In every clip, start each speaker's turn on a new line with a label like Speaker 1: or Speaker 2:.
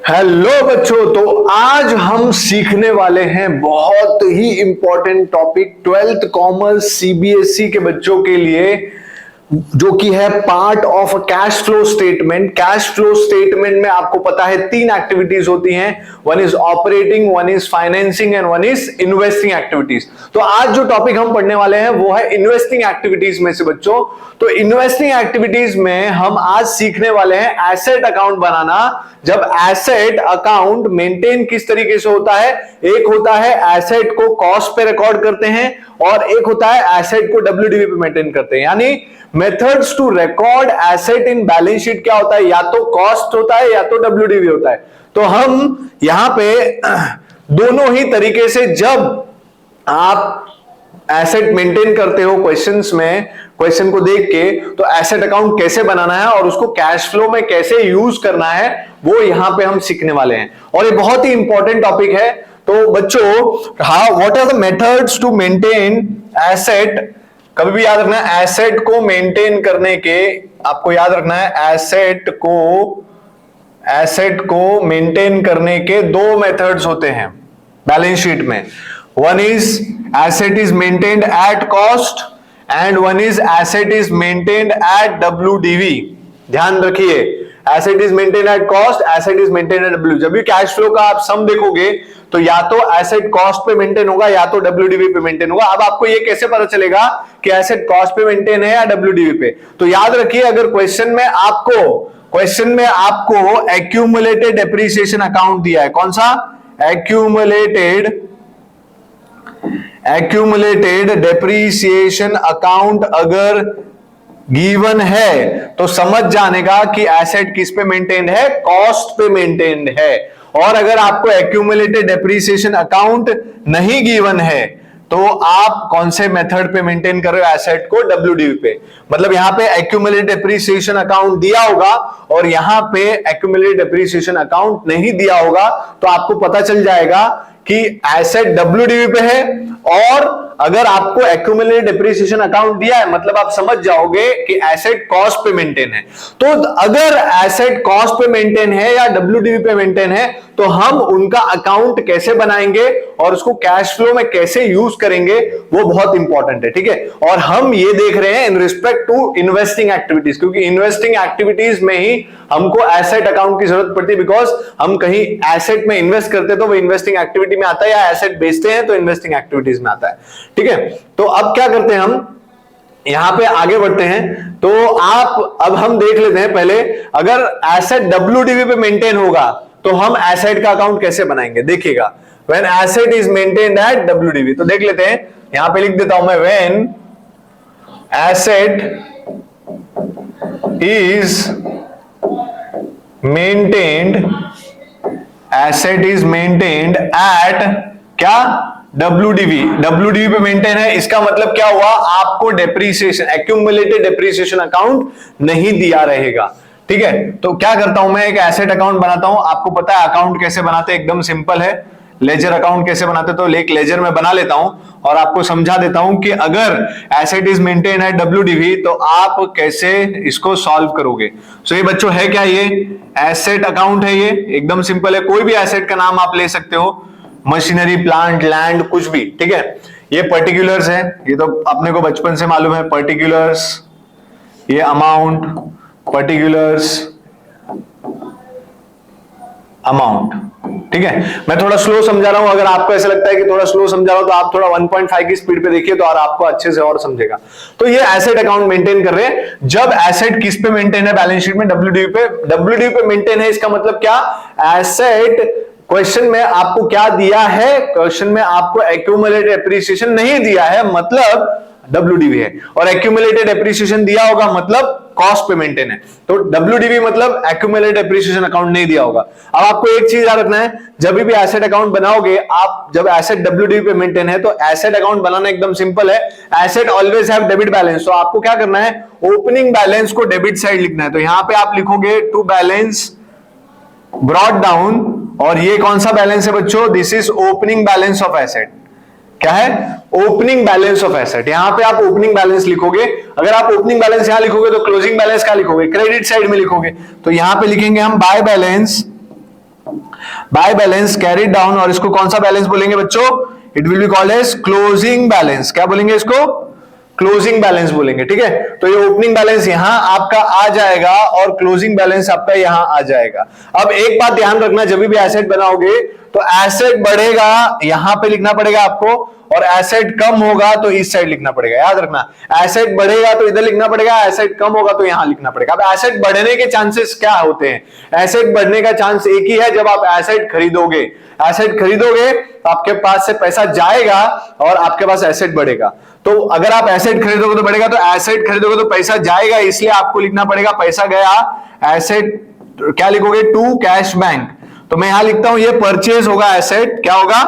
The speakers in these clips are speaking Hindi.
Speaker 1: हेलो बच्चों, तो आज हम सीखने वाले हैं बहुत ही important topic 12th commerce CBSE के बच्चों के लिए, जो कि है part of cash flow statement. Cash flow statement में आपको पता है तीन एक्टिविटीज होती हैं, one is operating, one is financing and one is investing activities. तो आज जो टॉपिक हम पढ़ने वाले हैं वो है इन्वेस्टिंग एक्टिविटीज में से बच्चों। तो इन्वेस्टिंग एक्टिविटीज में हम आज सीखने वाले हैं एसेट अकाउंट बनाना। जब एसेट अकाउंट मेंटेन किस तरीके से होता है, एक होता है एसेट को कॉस्ट पे रिकॉर्ड करते हैं और एक होता है एसेट को डब्ल्यूडीवी पे मेंटेन करते हैं। यानी methods to record asset in balance sheet क्या होता है, या तो कॉस्ट होता है या तो डब्ल्यूडीवी होता है। तो हम यहां पे दोनों ही तरीके से जब आप एसेट मेंटेन करते हो क्वेश्चंस में, क्वेश्चन को देख के, तो एसेट अकाउंट कैसे बनाना है और उसको कैश फ्लो में कैसे यूज करना है वो यहां पे हम सीखने वाले हैं। और ये बहुत ही इंपॉर्टेंट टॉपिक है। तो बच्चों, how what are the methods to maintain asset, कभी भी याद रखना है एसेट को मेंटेन करने के, आपको याद रखना है एसेट को मेंटेन करने के दो मेथड्स होते हैं बैलेंस शीट में। One is asset is maintained at cost and one is asset is maintained eight WDV. ध्यान रखिए, asset is maintained at cost, asset is maintained eight W. जब भी कैश फ्लो का आप सम देखोगे तो या तो एसेट कॉस्ट पे मेंटेन होगा या तो डब्ल्यूडीवी पे मेंटेन होगा। अब आपको ये कैसे पता चलेगा कि एसेट कॉस्ट पे मेंटेन है या डब्ल्यूडीवी पे? तो याद रखिए, अगर क्वेश्चन में आपको एक्यूमुलेटेड डेप्रिसिएशन अकाउंट दिया है, कौन सा? एक्यूमुलेटेड डेप्रिसिएशन अकाउंट अगर गिवन है तो समझ जाने का कि एसेट किस पे मेंटेन्ड है, कॉस्ट पे मेंटेन्ड है। और अगर आपको एक्यूमुलेटेड डेप्रिसिएशन अकाउंट नहीं गिवन है तो आप कौन से मेथड पे मेंटेन कर रहे हो एसेट को? डब्ल्यूडीवी पे। मतलब यहां पे एक्यूमुलेटेड डेप्रिसिएशन अकाउंट दिया होगा और यहां पे एक्यूमुलेटेड डेप्रिसिएशन अकाउंट नहीं दिया होगा, तो आपको पता चल जाएगा कि एसेट डब्ल्यूडीवी पे है। और अगर आपको एक्यूमुलेटेड डेप्रिसिएशन अकाउंट दिया है मतलब आप समझ जाओगे कि एसेट कॉस्ट पे मेंटेन है। तो अगर एसेट कॉस्ट पे मेंटेन है या डब्ल्यूडीवी पे मेंटेन है तो हम उनका अकाउंट कैसे बनाएंगे और उसको कैश फ्लो में कैसे यूज करेंगे वो बहुत इंपॉर्टेंट है, ठीक है। और हम ये देख रहे हैं in respect to investing activities, क्योंकि इन्वेस्टिंग एक्टिविटीज में ही हमको एसेट अकाउंट की जरूरत पड़ती है। बिकॉज हम कहीं एसेट में इन्वेस्ट करते तो वो इन्वेस्टिंग एक्टिविटी में आता है, या एसेट बेचते हैं तो इन्वेस्टिंग एक्टिविटीज में आता है, ठीक है। तो अब क्या करते हैं, हम यहां पे आगे बढ़ते हैं। तो अब हम देख लेते हैं पहले, अगर एसेट डब्ल्यूडीवी पे मेंटेन होगा तो हम एसेट का अकाउंट कैसे बनाएंगे, देखिएगा। When asset is maintained eight WDV, तो देख लेते हैं, यहां पे लिख देता हूं मैं, when asset is maintained eight क्या? डब्ल्यूडीवी। डब्ल्यूडीवी पे मेंटेन है, इसका मतलब क्या हुआ? आपको डेप्रिसिएशन, एक्यूमुलेटेड डेप्रिसिएशन अकाउंट नहीं दिया रहेगा, ठीक है। तो क्या करता हूं मैं, एक एसेट अकाउंट बनाता हूं। आपको पता है अकाउंट कैसे बनाते हैं, एकदम सिंपल है। लेजर अकाउंट कैसे बनाते, तो एक लेजर में बना लेता हूं और आपको समझा देता हूं कि अगर asset is maintain at WDV तो आप कैसे इसको सॉल्व करोगे। सो ये बच्चों है क्या, ये एसेट अकाउंट है, ये एकदम सिंपल है। कोई भी एसेट का नाम आप ले सकते हो, मशीनरी, प्लांट, लैंड, कुछ भी, ठीक है। ये पर्टिकुलर्स है, ये तो अपने को बचपन से मालूम है, पर्टिकुलर्स, ये अमाउंट, पर्टिकुलर्स, अमाउंट, ठीक है। मैं थोड़ा स्लो समझा रहा हूं, अगर आपको ऐसा लगता है कि थोड़ा स्लो समझा रहा हूं तो आप थोड़ा 1.5 की स्पीड पे देखिए तो और आपको अच्छे से और समझेगा। तो ये एसेट अकाउंट मेंटेन कर रहे हैं। जब एसेट किस पे मेंटेन है बैलेंस शीट में? डब्ल्यूडीवी पे। डब्ल्यूडीवी पे मेंटेन है, इसका मतलब क्या? एसेट, क्वेश्चन में आपको क्या दिया है? क्वेश्चन में आपको एक्यूमुलेटेड डेप्रिसिएशन नहीं दिया है, मतलब डब्ल्यूडीवी है। और एक्यूमुलेटेड डेप्रिसिएशन दिया होगा मतलब कॉस्ट पे मेंटेन है। तो डब्ल्यूडीवी मतलब एक्यूमुलेटेड डेप्रिसिएशन अकाउंट नहीं दिया होगा। अब आपको एक चीज याद रखना है, जब भी एसेट अकाउंट बनाओगे आप, जब एसेट डब्ल्यूडीवी पे मेंटेन है तो एसेट अकाउंट बनाना एकदम सिंपल है। Asset always have debit balance, तो आपको क्या करना है, ओपनिंग बैलेंस को डेबिट साइड लिखना है। तो यहां पे आप लिखोगे टू बैलेंस ब्रॉट डाउन, और ये कौन सा बैलेंस है बच्चों? This is opening balance of asset. क्या है? Opening balance of asset. यहां पे आप ओपनिंग बैलेंस लिखोगे। अगर आप ओपनिंग बैलेंस यहां लिखोगे तो क्लोजिंग बैलेंस क्या लिखोगे? क्रेडिट साइड में लिखोगे। तो यहां पे लिखेंगे हम by balance by balance carried down, और इसको कौन सा बैलेंस बोलेंगे बच्चों? It will be called as closing balance. क्या बोलेंगे इसको? क्लोजिंग बैलेंस बोलेंगे। ठीक है, तो ये ओपनिंग बैलेंस यहां आपका आ जाएगा और क्लोजिंग बैलेंस आपका यहां आ जाएगा। अब एक बात ध्यान रखना, जब भी एसेट बनाओगे तो एसेट बढ़ेगा यहां पे लिखना पड़ेगा आपको, और एसेट कम होगा तो इस साइड लिखना पड़ेगा। याद रखना, एसेट बढ़ेगा तो इधर लिखना पड़ेगा, एसेट कम होगा तो यहां लिखना पड़ेगा। अब एसेट बढ़ने के चांसेस क्या होते हैं? एसेट बढ़ने का चांस एक ही है, जब आप एसेट खरीदोगे। एसेट खरीदोगे तो आपके पास से पैसा जाएगा और आपके पास एसेट बढ़ेगा। तो अगर आप एसेट खरीदोगे तो बढ़ेगा, तो एसेट खरीदोगे तो पैसा जाएगा, इसलिए आपको लिखना पड़ेगा पैसा गया, एसेट क्या लिखोगे? To cash bank. तो मैं यहां लिखता हूं ये परचेज होगा, एसेट क्या होगा?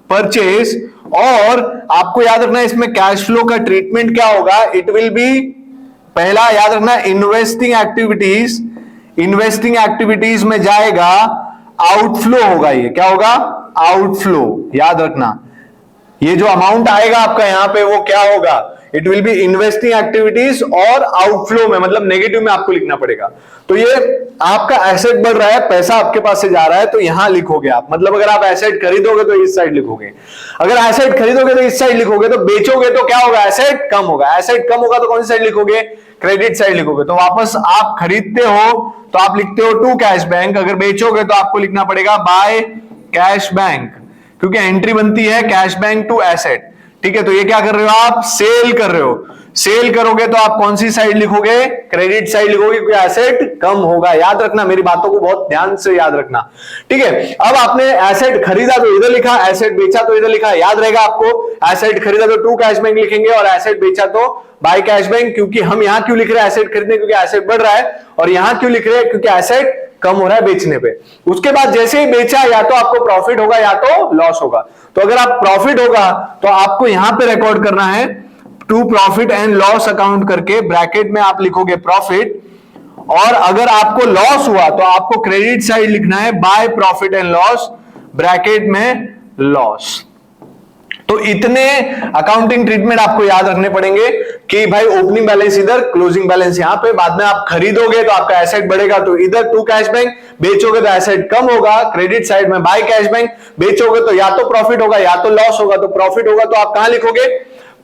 Speaker 1: परचेज। और आपको याद रखना इसमें कैश फ्लो का ट्रीटमेंट क्या होगा? इट विल बी, पहला याद रखना, इन्वेस्टिंग एक्टिविटीज। इन्वेस्टिंग एक्टिविटीज में जाएगा, आउटफ्लो होगा। ये क्या होगा? आउटफ्लो। याद रखना, ये जो अमाउंट आएगा आपका यहां पे वो क्या होगा? It will be investing activities और आउटफ्लो में, मतलब नेगेटिव में आपको लिखना पड़ेगा। तो ये आपका एसेट बढ़ रहा है, पैसा आपके पास से जा रहा है, तो यहां लिखोगे आप। मतलब अगर आप एसेट खरीदोगे तो इस साइड लिखोगे, अगर एसेट खरीदोगे तो इस साइड लिखोगे, तो बेचोगे तो क्या होगा? एसेट कम होगा। एसेट कम होगा तो कौन सी साइड लिखोगे? क्रेडिट साइड लिखोगे। तो वापस आप खरीदते हो तो आप लिखते हो टू कैश बैंक, अगर बेचोगे तो आपको लिखना पड़ेगा बाय कैश बैंक, क्योंकि एंट्री बनती है कैश बैंक टू एसेट। ठीक है, तो ये क्या कर रहे हो आप? सेल कर रहे हो। सेल करोगे तो आप कौन सी साइड लिखोगे? क्रेडिट साइड लिखोगे, क्योंकि एसेट कम होगा। याद रखना, मेरी बातों को बहुत ध्यान से याद रखना। ठीक है, अब आपने एसेट खरीदा तो इधर लिखा, एसेट बेचा तो इधर लिखा। याद रहेगा आपको, एसेट खरीदा तो टू कैश बैंक लिखेंगे और एसेट बेचा तो बाय कैश बैंक। क्योंकि हम यहां क्यों लिख रहे हैं एसेट खरीदने? क्योंकि एसेट बढ़ रहा है। और यहां क्यों लिख रहे हैं? क्योंकि एसेट कम हो रहा है बेचने पे। उसके बाद जैसे ही बेचा, या तो आपको प्रॉफिट होगा या तो लॉस होगा। तो अगर आप प्रॉफिट होगा तो आपको यहां पे रिकॉर्ड करना है to profit and loss account करके, ब्रैकेट में आप लिखोगे प्रॉफिट। और अगर आपको लॉस हुआ तो आपको क्रेडिट साइड लिखना है bye profit and loss, bracket में लॉस। तो इतने अकाउंटिंग ट्रीटमेंट आपको याद रखने पड़ेंगे कि भाई ओपनिंग बैलेंस इधर, क्लोजिंग बैलेंस यहां पे। बाद में आप खरीदोगे तो आपका एसेट बढ़ेगा तो इधर टू कैश बैंक, बेचोगे तो एसेट कम होगा क्रेडिट साइड में बाय कैश बैंक। बेचोगे तो या तो प्रॉफिट होगा या तो लॉस होगा। तो प्रॉफिट होगा तो आप कहां लिखोगे?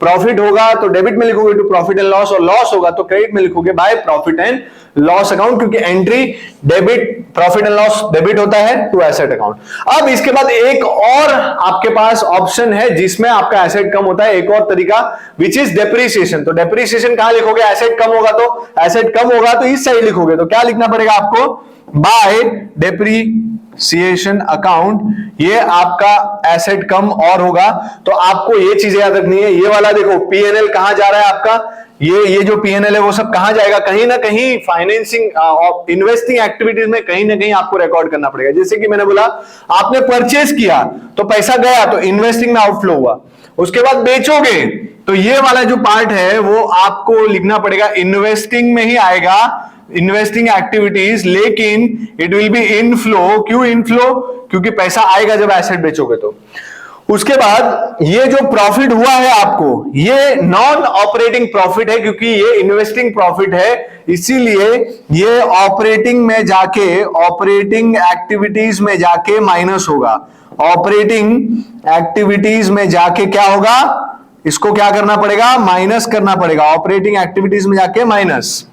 Speaker 1: प्रॉफिट होगा तो डेबिट में लिखोगे टू प्रॉफिट एंड लॉस, और लॉस होगा तो क्रेडिट में लिखोगे by profit and loss account, क्योंकि entry debit, profit and loss debit होता है टू एसेट अकाउंट। अब इसके बाद एक और आपके पास ऑप्शन है जिसमें आपका एसेट कम होता है, एक और तरीका, विच इज डेप्रिसिएशन। तो डेप्रिसिएशन कहां लिखोगे? एसेट कम होगा तो, एसेट कम होगा तो इस साइड लिखोगे। तो क्या लिखना पड़ेगा आपको? Bye depreciation account. ये आपका एसेट कम और होगा। तो आपको ये चीजें याद रखनी है। ये वाला देखो, पीएनएल कहां जा रहा है आपका? ये जो पीएनएल है वो सब कहां जाएगा? कहीं ना कहीं फाइनेंसिंग इन्वेस्टिंग एक्टिविटीज में कहीं ना कहीं आपको रिकॉर्ड करना पड़ेगा। जैसे कि मैंने बोला, आपने परचेज किया तो पैसा गया तो इन्वेस्टिंग में आउटफ्लो हुआ। उसके बाद बेचोगे तो ये वाला जो पार्ट है वो आपको लिखना पड़ेगा, इन्वेस्टिंग में ही आएगा, इन्वेस्टिंग एक्टिविटीज, लेकिन इट विल बी इनफ्लो। क्यों इनफ्लो? क्योंकि पैसा आएगा जब एसेट बेचोगे तो। उसके बाद ये जो प्रॉफिट हुआ है आपको, ये नॉन ऑपरेटिंग प्रॉफिट है, क्योंकि ये इन्वेस्टिंग प्रॉफिट है, इसीलिए ये ऑपरेटिंग में जाके, ऑपरेटिंग एक्टिविटीज में जाके माइनस होगा। ऑपरेटिंग एक्टिविटीज में जाके क्या होगा? इसको क्या करना पड़ेगा? माइनस करना पड़ेगा। ऑपरेटिंग एक्टिविटीज में जाके माइनस।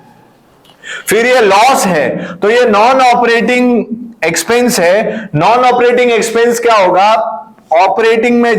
Speaker 1: फिर ये लॉस है तो ये नॉन ऑपरेटिंग एक्सपेंस है। नॉन ऑपरेटिंग एक्सपेंस क्या होगा? ऑपरेटिंग में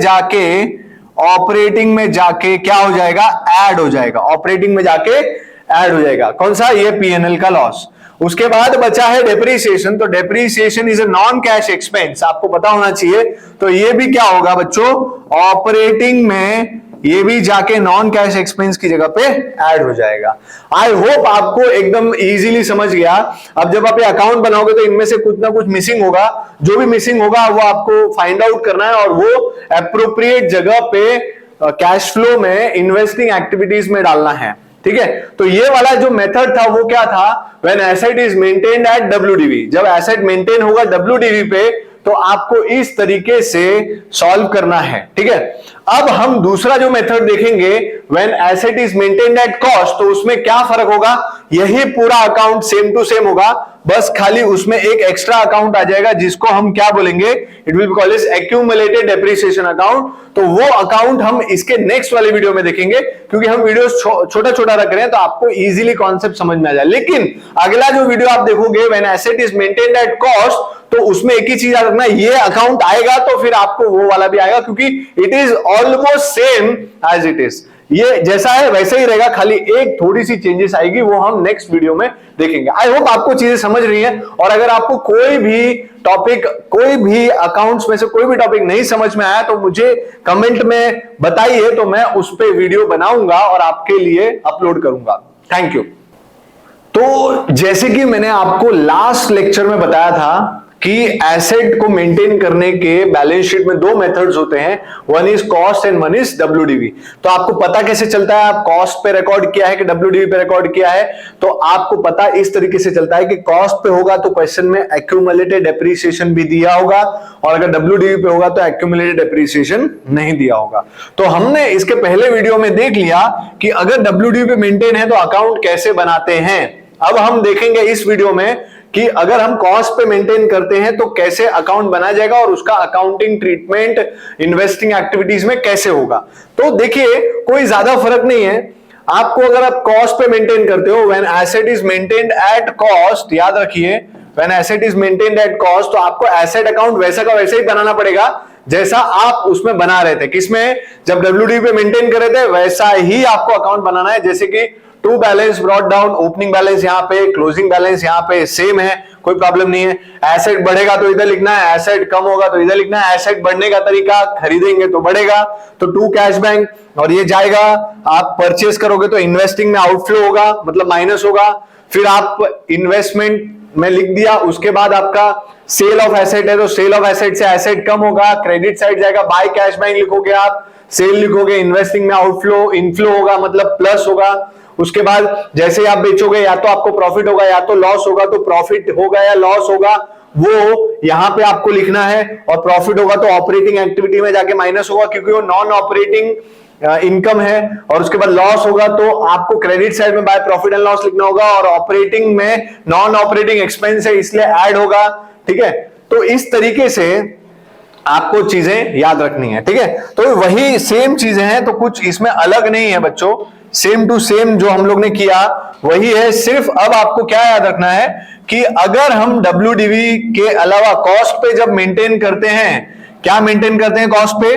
Speaker 1: जाके क्या हो जाएगा? ऐड हो जाएगा। ऑपरेटिंग में जाके ऐड हो जाएगा। कौन सा? ये पीएनएल का लॉस। उसके बाद बचा है डेप्रिसिएशन। तो depreciation is a non cash expense, आपको पता होना चाहिए। तो ये भी क्या होगा बच्चों? ऑपरेटिंग में ये भी जाके नॉन कैश एक्सपेंस की जगह पे ऐड हो जाएगा। आई होप आपको एकदम इजीली समझ गया। अब जब आप ये अकाउंट बनाओगे तो इनमें से कुछ ना कुछ मिसिंग होगा। जो भी मिसिंग होगा वो आपको फाइंड आउट करना है और वो एप्रोप्रिएट जगह पे कैश फ्लो में, इन्वेस्टिंग एक्टिविटीज में डालना है। ठीक है, तो ये वाला जो मेथड था वो क्या था? When asset is maintained eight WDV। जब एसेट मेंटेन होगा WDV पे तो आपको इस तरीके से सॉल्व करना है, ठीक है। अब हम दूसरा जो मेथड देखेंगे, when asset is maintained at cost, तो उसमें क्या फर्क होगा, यही पूरा अकाउंट सेम टू सेम होगा, बस खाली उसमें एक एक्स्ट्रा अकाउंट आ जाएगा जिसको हम क्या बोलेंगे, it will be called as accumulated depreciation account. तो वो अकाउंट हम इसके नेक्स्ट वाले वीडियो में देखेंगे, क्योंकि हम वीडियो छोटा छोटा रख रहे हैं तो आपको इजीली कॉन्सेप्ट समझ में आ जाए। लेकिन अगला जो वीडियो आप देखोगे, when asset is maintained at cost, तो उसमें एक ही चीज याद रखना, ये अकाउंट आएगा तो फिर आपको वो वाला भी आएगा, क्योंकि it is almost same as it is, ये जैसा है वैसे ही रहेगा, खाली एक थोड़ी सी चेंजेस आएगी, वो हम नेक्स्ट वीडियो में देखेंगे। आई होप आपको चीजें समझ रही हैं, और अगर आपको कोई भी टॉपिक, कोई भी अकाउंट्स में से कोई भी टॉपिक नहीं समझ में आया तो मुझे कमेंट में बताइए, तो मैं उस पर वीडियो बनाऊंगा और आपके लिए अपलोड करूंगा। Thank you. तो जैसे कि मैंने आपको लास्ट लेक्चर में बताया था कि एसेट को मेंटेन करने के बैलेंस शीट में दो मेथड्स होते हैं, one is cost and one is WDV. तो आपको पता कैसे चलता है, आप कॉस्ट पे रिकॉर्ड किया है कि डब्ल्यूडीवी पे रिकॉर्ड किया है, तो आपको पता इस तरीके से चलता है कि कॉस्ट पे होगा तो क्वेश्चन में एक्यूमुलेटेड डेप्रिसिएशन भी दिया होगा, और अगर डब्ल्यूडीवी पे होगा तो एक्यूमुलेटेड डेप्रिसिएशन नहीं दिया होगा। तो हमने इसके पहले वीडियो में देख लिया कि अगर डब्ल्यूडीवी पे मेंटेन है तो अकाउंट कैसे बनाते हैं। अब हम देखेंगे इस वीडियो में कि अगर हम कॉस्ट पे मेंटेन करते हैं तो कैसे अकाउंट बनाया जाएगा और उसका अकाउंटिंग ट्रीटमेंट इन्वेस्टिंग एक्टिविटीज में कैसे होगा। तो देखिए, कोई ज्यादा फर्क नहीं है आपको, अगर आप कॉस्ट पे मेंटेन करते हो, when asset is maintained at cost, याद रखिए when asset is maintained at cost, तो आपको एसेट अकाउंट वैसा का वैसे ही बनाना पड़ेगा जैसा आप उसमें बना रहे थे। किसमें, जब डब्ल्यूडीवी पे मेंटेन कर रहे थे वैसा ही आपको अकाउंट बनाना है। जैसे कि to balance brought down, opening balance यहाँ पे, क्लोजिंग बैलेंस यहाँ पे सेम है, कोई प्रॉब्लम नहीं है। एसेट बढ़ेगा तो इधर लिखना है, एसेट कम होगा तो इधर लिखना है। एसेट बढ़ने का तरीका, खरीदेंगे तो बढ़ेगा तो टू कैश बैंक, और ये जाएगा, आप परचेस करोगे तो इन्वेस्टिंग में आउटफ्लो होगा, मतलब माइनस होगा। फिर आप इन्वेस्टमेंट में लिख दिया, उसके बाद आपका सेल ऑफ एसेट है तो सेल ऑफ एसेट से एसेट कम होगा, क्रेडिट साइड जाएगा, बाय कैश बैंक लिखोगे आप, सेल लिखोगे, इन्वेस्टिंग में आउटफ्लो, इनफ्लो होगा मतलब प्लस होगा। उसके बाद जैसे आप बेचोगे या तो आपको प्रॉफिट होगा या तो लॉस होगा, तो प्रॉफिट होगा या लॉस होगा वो यहां पे आपको लिखना है, और प्रॉफिट होगा तो ऑपरेटिंग एक्टिविटी में जाके माइनस होगा क्योंकि वो नॉन ऑपरेटिंग इनकम है। और उसके बाद लॉस होगा तो आपको क्रेडिट साइड में बाय प्रॉफिट एंड लॉस लिखना होगा, और ऑपरेटिंग में नॉन ऑपरेटिंग एक्सपेंस है इसलिए ऐड होगा, ठीक है। तो इस तरीके से आपको चीजें याद रखनी है, ठीक है। तो वही सेम चीजें हैं, तो कुछ इसमें अलग नहीं है बच्चों, सेम टू सेम जो हम लोग ने किया वही है। सिर्फ अब आपको क्या याद रखना है कि अगर हम डब्ल्यूडीवी के अलावा कॉस्ट पे जब मेंटेन करते हैं, क्या मेंटेन करते हैं कॉस्ट पे,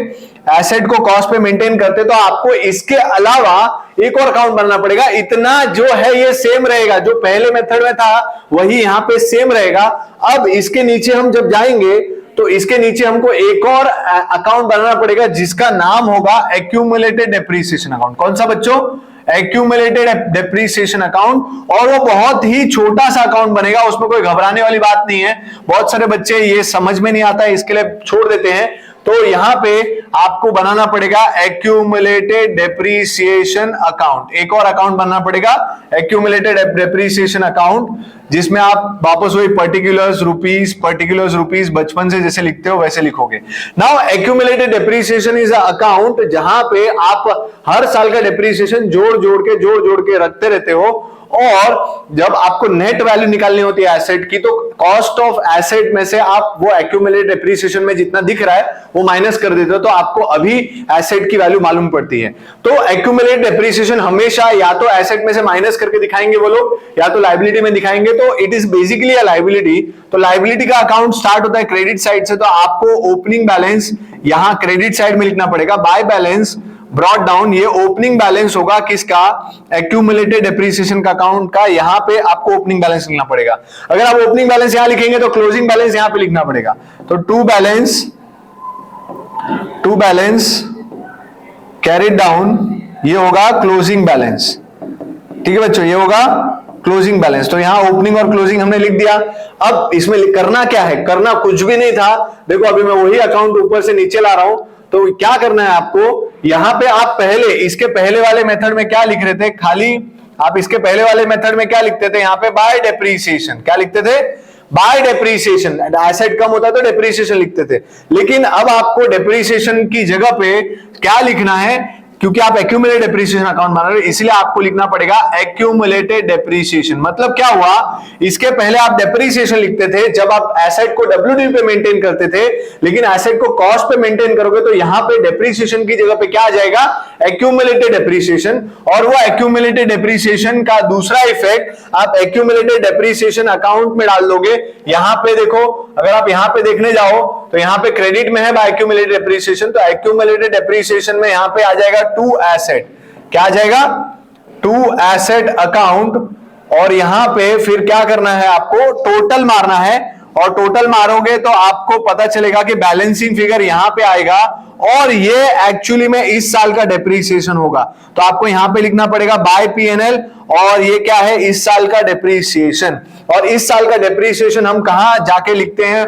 Speaker 1: एसेट को कॉस्ट पे मेंटेन करते, तो आपको इसके अलावा एक और अकाउंट बनना पड़ेगा। इतना जो है ये सेम रहेगा, जो पहले मेथड में था वही यहां पे सेम रहेगा। अब इसके नीचे हम जब जाएंगे तो इसके नीचे हमको एक और अकाउंट बनाना पड़ेगा जिसका नाम होगा एक्यूमुलेटेड डेप्रिसिएशन अकाउंट। कौन सा बच्चों, एक्यूमुलेटेड डेप्रिसिएशन अकाउंट। और वो बहुत ही छोटा सा अकाउंट बनेगा, उसमें कोई घबराने वाली बात नहीं है। बहुत सारे बच्चे ये समझ में नहीं आता है इसके लिए छोड़ देते हैं। तो यहां पे आपको बनाना पड़ेगा एक्यूमुलेटेड डेप्रिसिएशन अकाउंट, एक और अकाउंट बनाना पड़ेगा एक्यूमुलेटेड डेप्रिसिएशन अकाउंट, जिसमें आप वापस वही पर्टिकुलर्स रुपीस बचपन से जैसे लिखते हो वैसे लिखोगे। Now accumulated depreciation is a account जहां पे आप हर साल का डेप्रिसिएशन जोड़ जोड़ के रखते रहते हो, और जब आपको नेट वैल्यू निकालनी होती है एसेट की, तो कॉस्ट ऑफ एसेट में से आप वो एक्यूमुलेटेड डेप्रिसिएशन में जितना दिख रहा है वो माइनस कर देते हो, तो आपको अभी एसेट की वैल्यू मालूम पड़ती है। तो एक्यूमुलेटेड डेप्रिसिएशन हमेशा या तो एसेट में से माइनस करके दिखाएंगे वो लोग, या तो लायबिलिटी में दिखाएंगे। तो it is basically a liability. तो लायबिलिटी का अकाउंट स्टार्ट होता है क्रेडिट साइड से, तो आपको ओपनिंग बैलेंस यहां क्रेडिट साइड में लिखना पड़ेगा, बाय बैलेंस ब्रॉट डाउन, ये ओपनिंग बैलेंस होगा किसका, एक्यूमुलेटेड डेप्रिसिएशन का अकाउंट का। यहां पे आपको ओपनिंग बैलेंस लिखना पड़ेगा। अगर आप ओपनिंग बैलेंस यहां लिखेंगे तो क्लोजिंग बैलेंस यहां पे लिखना पड़ेगा। तो टू बैलेंस कैरिड डाउन, ये होगा क्लोजिंग बैलेंस, ठीक है बच्चों, ये होगा क्लोजिंग बैलेंस। तो यहां ओपनिंग और क्लोजिंग हमने लिख दिया। अब इसमें करना क्या है, करना कुछ भी नहीं था। देखो अभी मैं वही अकाउंट ऊपर से नीचे ला रहा हूं, तो क्या करना है आपको, यहां पे आप पहले इसके पहले वाले मेथड में क्या लिख रहे थे, खाली आप इसके पहले वाले मेथड में क्या लिखते थे, यहां पे बाय डेप्रिसिएशन, क्या लिखते थे, बाय डेप्रीसिएशन। एसेट कम होता तो डेप्रीसिएशन लिखते थे, लेकिन अब आपको डेप्रीसिएशन की जगह पे क्या लिखना है, क्योंकि आप एक्यूमुलेटेड डेप्रीसिएशन अकाउंट बना रहे हो, इसलिए आपको लिखना पड़ेगा एक्यूमुलेटेड डेप्रीसिएशन। मतलब क्या हुआ, इसके पहले आप डेप्रीसिएशन लिखते थे जब आप एसेट को डब्ल्यूडी पे मेंटेन करते थे, लेकिन एसेट को कॉस्ट पे मेंटेन करोगे तो यहां पे डेप्रीसिएशन की जगह पे क्या आ जाएगा, एक्यूमुलेटेड डेप्रीसिएशन। और वो एक्यूमुलेटेड डेप्रीसिएशन का दूसरा इफेक्ट आप एक्यूमुलेटेड डेप्रीसिएशन अकाउंट में डाल दोगे। यहां पे देखो, अगर आप यहां पे देखने जाओ तो यहां पे क्रेडिट में है बाय एक्यूमुलेटेड डेप्रीसिएशन, तो एक्यूमुलेटेड डेप्रीसिएशन में यहां पे आ जाएगा टू एसेट। क्या आ जाएगा, टू एसेट अकाउंट। और यहां पे फिर क्या करना है, आपको टोटल मारना है, और टोटल मारोगे तो आपको पता चलेगा कि बैलेंसिंग फिगर यहां पे आएगा, और ये एक्चुअली में इस साल का डेप्रीसिएशन होगा। तो आपको यहां पे लिखना पड़ेगा बाय पीएनएल, और ये क्या है, इस साल का डेप्रीसिएशन। और इस साल का डेप्रीसिएशन हम कहां जाके लिखते हैं,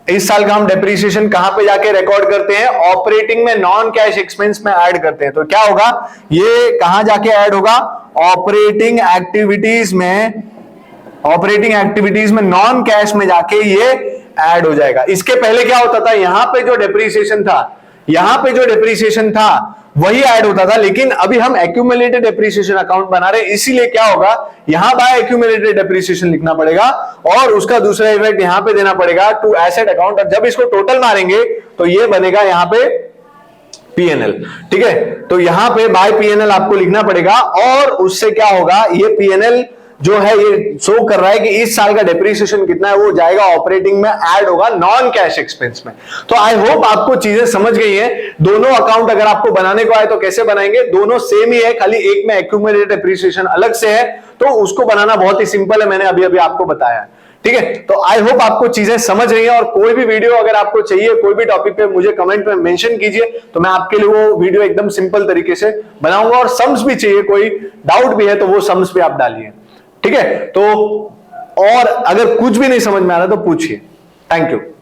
Speaker 1: इस साल का हम डेप्रीसिएशन कहां पे जाके रिकॉर्ड करते हैं, ऑपरेटिंग में नॉन कैश एक्सपेंस में ऐड करते हैं। तो क्या होगा, ये कहां जाके ऐड होगा, ऑपरेटिंग एक्टिविटीज में, ऑपरेटिंग एक्टिविटीज में नॉन कैश में जाके ये ऐड हो जाएगा। इसके पहले क्या होता था, यहां पे जो डेप्रीसिएशन था, यहां पे जो डेप्रीसिएशन था वही ऐड होता था, लेकिन अभी हम एक्यूमुलेटेड डेप्रीसिएशन अकाउंट बना रहे हैं, इसीलिए क्या होगा, यहां बाय एक्यूमुलेटेड डेप्रीसिएशन लिखना पड़ेगा, और उसका दूसरा इफेक्ट यहां पे देना पड़ेगा टू एसेट अकाउंट। और जब इसको टोटल मारेंगे तो ये बनेगा यहां पे पीएनएल। ठीक है, तो यहां पे बाय पीएनएल आपको लिखना पड़ेगा, और उससे क्या होगा, ये पीएनएल जो है ये शो कर रहा है कि इस साल का डेप्रीसिएशन कितना है, वो जाएगा ऑपरेटिंग में, ऐड होगा नॉन कैश एक्सपेंस में। तो आई होप आपको चीजें समझ गई हैं। दोनों अकाउंट अगर आपको बनाने को आए तो कैसे बनाएंगे, दोनों सेम ही है, खाली एक में एक्यूमुलेटेड डेप्रीसिएशन अलग से है, तो उसको बनाना बहुत ही सिंपल है, मैंने अभी अभी आपको बताया। ठीक है, तो आई होप आपको चीजें समझ रही हैं, और कोई भी वीडियो अगर आपको चाहिए कोई भी टॉपिक पे मुझे कमेंट में मेंशन कीजिए, तो मैं आपके लिए वो वीडियो एकदम सिंपल तरीके से बनाऊंगा। और सम्स भी चाहिए, कोई डाउट भी है तो वो सम्स भी आप डालिए। ठीक है, तो और अगर कुछ भी नहीं समझ में आ रहा तो पूछिए। Thank you.